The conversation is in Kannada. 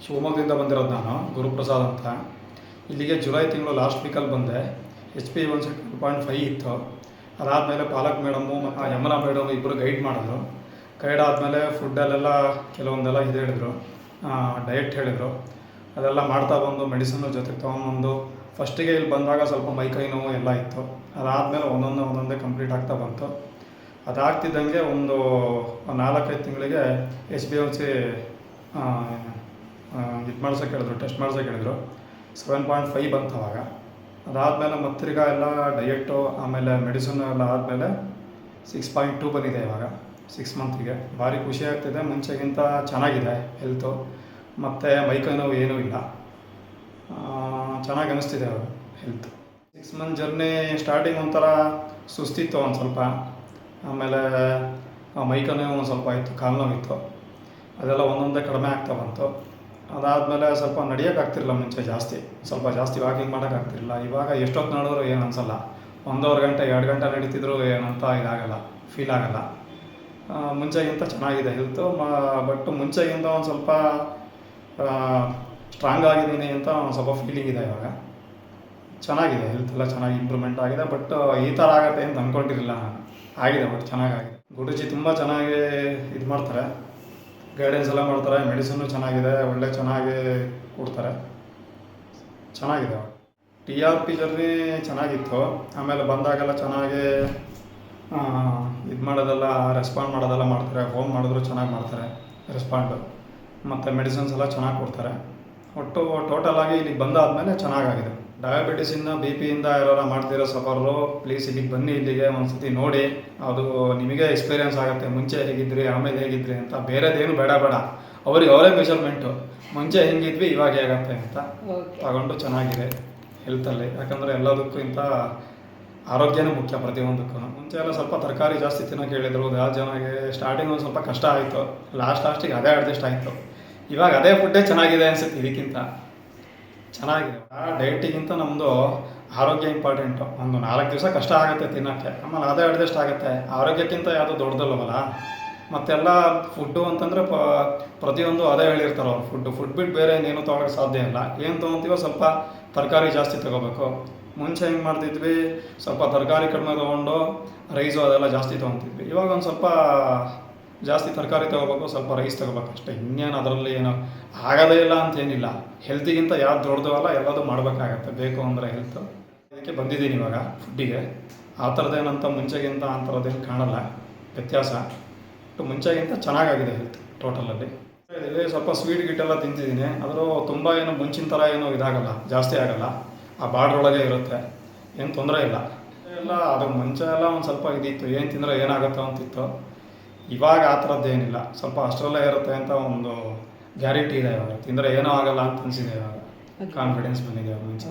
ಶಿವಮೊಗ್ಗದಿಂದ ಬಂದಿರೋದು ನಾನು, ಗುರುಪ್ರಸಾದ್ ಅಂತ. ಇಲ್ಲಿಗೆ ಜುಲೈ ತಿಂಗಳು ಲಾಸ್ಟ್ ವೀಕಲ್ಲಿ ಬಂದೆ. HbA1c 2.5 ಇತ್ತು. ಅದಾದಮೇಲೆ ಪಾಲಕ್ ಮೇಡಮು ಮತ್ತು ಯಮುನಾ ಮೇಡಮ್ ಇಬ್ಬರು ಗೈಡ್ ಮಾಡಿದ್ರು. ಗೈಡ್ ಆದಮೇಲೆ ಫುಡ್ಡಲ್ಲೆಲ್ಲ ಕೆಲವೊಂದೆಲ್ಲ ಇದು ಹೇಳಿದರು, ಡಯಟ್ ಹೇಳಿದರು. ಅದೆಲ್ಲ ಮಾಡ್ತಾ ಬಂದು ಮೆಡಿಸಿನ್ನು ಜೊತೆಗೆ ತೊಗೊಂಬಂದು ಫಸ್ಟಿಗೆ ಇಲ್ಲಿ ಬಂದಾಗ ಸ್ವಲ್ಪ ಮೈಕೈ ನೋವು ಎಲ್ಲ ಇತ್ತು. ಅದಾದಮೇಲೆ ಒಂದೊಂದೇ ಕಂಪ್ಲೀಟ್ ಆಗ್ತಾ ಬಂತು. ಅದಾಗ್ತಿದ್ದಂಗೆ ಒಂದು 4-5 ತಿಂಗಳಿಗೆ HbA1c ಇದು ಮಾಡ್ಸೋಕೆ ಹೇಳಿದ್ರು, ಟೆಸ್ಟ್ ಮಾಡ್ಸೋಕೆ ಹೇಳಿದ್ರು. 7.5 ಬಂತು ಅವಾಗ. ಅದಾದಮೇಲೆ ಮತ್ತಿರ್ಗ ಎಲ್ಲ ಡಯೆಟ್ಟು ಆಮೇಲೆ ಮೆಡಿಸಿನ್ ಎಲ್ಲ ಆದಮೇಲೆ 6.2 ಬಂದಿದೆ ಇವಾಗ 6 ಮಂತಿಗೆ. ಭಾರಿ ಖುಷಿ ಆಗ್ತಿದೆ, ಮುಂಚೆಗಿಂತ ಚೆನ್ನಾಗಿದೆ ಹೆಲ್ತು. ಮತ್ತು ಮೈಕೈ ನೋವು ಏನೂ ಇಲ್ಲ, ಚೆನ್ನಾಗಿ ಅನ್ನಿಸ್ತಿದೆ ಅವರು ಹೆಲ್ತ್. 6 ಮಂತ್ ಜರ್ನಿ ಸ್ಟಾರ್ಟಿಂಗ್ ಒಂಥರ ಸುಸ್ತಿತ್ತು ಒಂದು ಸ್ವಲ್ಪ, ಆಮೇಲೆ ಮೈಕೈ ನೋವು ಒಂದು ಸ್ವಲ್ಪ ಇತ್ತು, ಕಾಲು ನೋವಿತ್ತು. ಅದೆಲ್ಲ ಒಂದೊಂದೇ ಕಡಿಮೆ ಆಗ್ತಾ ಬಂತು. ಅದಾದಮೇಲೆ ಸ್ವಲ್ಪ ನಡೆಯೋಕ್ಕಾಗ್ತಿರಲಿಲ್ಲ, ಮುಂಚೆ ಸ್ವಲ್ಪ ಜಾಸ್ತಿ ವಾಕಿಂಗ್ ಮಾಡೋಕ್ಕಾಗ್ತಿರಲಿಲ್ಲ. ಇವಾಗ ಎಷ್ಟೊತ್ತು ನಡೆದ್ರು ಏನು ಅನಿಸಲ್ಲ. 1.5 ಗಂಟೆ 2 ಗಂಟೆ ನಡೀತಿದ್ರು ಏನಂತ ಇದಾಗಲ್ಲ, ಫೀಲ್ ಆಗಲ್ಲ. ಮುಂಚೆಗಿಂತ ಚೆನ್ನಾಗಿದೆ ಹೆಲ್ತು. ಬಟ್ ಮುಂಚೆಗಿಂತ ಒಂದು ಸ್ವಲ್ಪ ಸ್ಟ್ರಾಂಗ್ ಆಗಿದ್ದೀನಿ ಅಂತ ಒಂದು ಸ್ವಲ್ಪ ಫೀಲಿಂಗ್ ಇದೆ ಇವಾಗ. ಚೆನ್ನಾಗಿದೆ ಹೆಲ್ತ್ ಎಲ್ಲ, ಚೆನ್ನಾಗಿ ಇಂಪ್ರೂವ್ಮೆಂಟ್ ಆಗಿದೆ. ಬಟ್ ಈ ಥರ ಆಗುತ್ತೆ ಅಂತ ಅಂದ್ಕೊಂಡಿರಲಿಲ್ಲ ನಾನು. ಆಗಿದೆ, ಬಟ್ ಚೆನ್ನಾಗಿದೆ. ಗುರೂಜಿ ತುಂಬ ಚೆನ್ನಾಗಿ ಇದು ಮಾಡ್ತಾರೆ, ಗೈಡೆನ್ಸ್ ಎಲ್ಲ ಮಾಡ್ತಾರೆ. ಮೆಡಿಸಿನ್ನು ಚೆನ್ನಾಗಿದೆ, ಚೆನ್ನಾಗಿ ಕೊಡ್ತಾರೆ, ಚೆನ್ನಾಗಿದೆ. TRP ಜರ್ನಿ ಚೆನ್ನಾಗಿತ್ತು. ಆಮೇಲೆ ಬಂದಾಗೆಲ್ಲ ಚೆನ್ನಾಗಿ ಇದು ಮಾಡೋದೆಲ್ಲ, ರೆಸ್ಪಾಂಡ್ ಮಾಡೋದೆಲ್ಲ ಮಾಡ್ತಾರೆ. ಫೋನ್ ಮಾಡಿದ್ರು ಚೆನ್ನಾಗಿ ಮಾಡ್ತಾರೆ ರೆಸ್ಪಾಂಡು. ಮತ್ತು ಮೆಡಿಸಿನ್ಸ್ ಎಲ್ಲ ಚೆನ್ನಾಗಿ ಕೊಡ್ತಾರೆ. ಒಟ್ಟು ಟೋಟಲಾಗಿ ಇಲ್ಲಿಗೆ ಬಂದಾದಮೇಲೆ ಚೆನ್ನಾಗಾಗಿದೆ. ಡಯಾಬಿಟಿಸಿಂದ BP-ಯಿಂದ ಯಾರು ಮಾಡ್ತಿರೋ ಸಫರು, ಪ್ಲೀಸ್ ಇಲ್ಲಿಗೆ ಬನ್ನಿ. ಇಲ್ಲಿಗೆ ಒಂದು ಸತಿ ನೋಡಿ, ಅದು ನಿಮಗೆ ಎಕ್ಸ್ಪೀರಿಯೆನ್ಸ್ ಆಗುತ್ತೆ. ಮುಂಚೆ ಹೇಗಿದ್ರಿ ಆಮೇಲೆ ಹೇಗಿದ್ರಿ ಅಂತ. ಬೇರೆದೇನು ಬೇಡ, ಅವರೇ ಮೆಷರ್ಮೆಂಟು. ಮುಂಚೆ ಹೆಂಗಿದ್ವಿ ಇವಾಗ ಹೇಗತ್ತೆ ಅಂತ ತಗೊಂಡು ಚೆನ್ನಾಗಿದೆ ಹೆಲ್ತಲ್ಲಿ. ಯಾಕಂದರೆ ಎಲ್ಲದಕ್ಕಿಂತ ಆರೋಗ್ಯನೇ ಮುಖ್ಯ ಪ್ರತಿಯೊಂದಕ್ಕೂ. ಮುಂಚೆ ಎಲ್ಲ ಸ್ವಲ್ಪ ತರಕಾರಿ ಜಾಸ್ತಿ ತಿನ್ನೋಕೆ ಹೇಳಿದರು. ಯಾವ ಜನಗೆ ಸ್ಟಾರ್ಟಿಂಗ್ ಒಂದು ಸ್ವಲ್ಪ ಕಷ್ಟ ಆಯಿತು, ಲಾಸ್ಟಿಗೆ ಅದೇ ಅಡ್ಜಸ್ಟ್ ಆಯಿತು. ಇವಾಗ ಅದೇ ಫುಡ್ಡೇ ಚೆನ್ನಾಗಿದೆ ಅನಿಸುತ್ತೆ, ಇದಕ್ಕಿಂತ ಚೆನ್ನಾಗಿದೆ. ಡಯಟಿಗಿಂತ ನಮ್ಮದು ಆರೋಗ್ಯ ಇಂಪಾರ್ಟೆಂಟು. ಒಂದು 4 ದಿವಸ ಕಷ್ಟ ಆಗುತ್ತೆ ತಿನ್ನೋಕ್ಕೆ, ಆಮೇಲೆ ಅದೇ ಅಡ್ಜಸ್ಟ್ ಆಗುತ್ತೆ. ಆರೋಗ್ಯಕ್ಕಿಂತ ಯಾವುದೂ ದೊಡ್ಡದಲ್ಲವಲ್ಲ. ಮತ್ತೆಲ್ಲ ಫುಡ್ಡು ಅಂತಂದರೆ ಪ್ರತಿಯೊಂದು ಅದೇ ಹೇಳಿರ್ತಾರೆ ಅವ್ರು. ಫುಡ್ ಬಿಟ್ಟು ಬೇರೆ ಇನ್ನೇನು ತೊಗೊಳಕ್ಕೆ ಸಾಧ್ಯ ಇಲ್ಲ. ಏನು ತೊಗೊತೀವೋ ಸ್ವಲ್ಪ ತರಕಾರಿ ಜಾಸ್ತಿ ತೊಗೋಬೇಕು. ಮುಂಚೆ ಹೆಂಗೆ ಮಾಡ್ತಿದ್ವಿ, ಸ್ವಲ್ಪ ತರಕಾರಿ ಕಡಿಮೆ ತೊಗೊಂಡು ರೈಸು ಅದೆಲ್ಲ ಜಾಸ್ತಿ ತೊಗೊತಿದ್ವಿ. ಇವಾಗ ಒಂದು ಸ್ವಲ್ಪ ಜಾಸ್ತಿ ತರಕಾರಿ ತೊಗೋಬೇಕು, ಸ್ವಲ್ಪ ರೈಸ್ ತೊಗೋಬೇಕು ಅಷ್ಟೇ. ಇನ್ನೇನು ಅದರಲ್ಲಿ ಏನೋ ಆಗೋದೇ ಇಲ್ಲ ಅಂತೇನಿಲ್ಲ. ಹೆಲ್ತಿಗಿಂತ ಯಾವ್ದು ದೊಡ್ಡದಲ್ಲ, ಎಲ್ಲದೂ ಮಾಡಬೇಕಾಗತ್ತೆ ಬೇಕು ಅಂದರೆ ಹೆಲ್ತು. ಅದಕ್ಕೆ ಬಂದಿದ್ದೀನಿ ಇವಾಗ ಫುಡ್ಡಿಗೆ. ಆ ಥರದ್ದೇನಂತ ಮುಂಚೆಗಿಂತ ಆ ಥರದ್ದೇನು ಕಾಣಲ್ಲ ವ್ಯತ್ಯಾಸ. ಮುಂಚೆಗಿಂತ ಚೆನ್ನಾಗಾಗಿದೆ ಹೆಲ್ತ್ ಟೋಟಲಲ್ಲಿ. ಸ್ವಲ್ಪ ಸ್ವೀಟ್ ಗಿಟ್ಟೆಲ್ಲ ತಿಂತಿದ್ದೀನಿ. ಆದರೂ ತುಂಬ ಏನು ಮುಂಚಿನ ಥರ ಏನೂ ಇದಾಗಲ್ಲ, ಜಾಸ್ತಿ ಆಗೋಲ್ಲ. ಆ ಬಾರ್ಡ್ರ್ ಒಳಗೆ ಇರುತ್ತೆ, ಏನು ತೊಂದರೆ ಇಲ್ಲ. ಎಲ್ಲ ಅದು ಮುಂಚೆ ಎಲ್ಲ ಒಂದು ಸ್ವಲ್ಪ ಇದಿತ್ತು, ಏನು ತಿಂದರೆ ಏನಾಗುತ್ತೋ ಅಂತಿತ್ತು. ಇವಾಗ ಆ ಥರದ್ದೇನಿಲ್ಲ, ಸ್ವಲ್ಪ ಅಷ್ಟರಲ್ಲೇ ಇರುತ್ತೆ ಅಂತ ಒಂದು ಗ್ಯಾರಂಟಿ ಇದೆ. ಇವಾಗ ತಿಂದರೆ ಏನೂ ಆಗಲ್ಲ ಅಂತ ಅನಿಸಿದೆ. ಇವಾಗ ಕಾನ್ಫಿಡೆನ್ಸ್ ಬಂದಿದೆ ಮುಂಚೆ.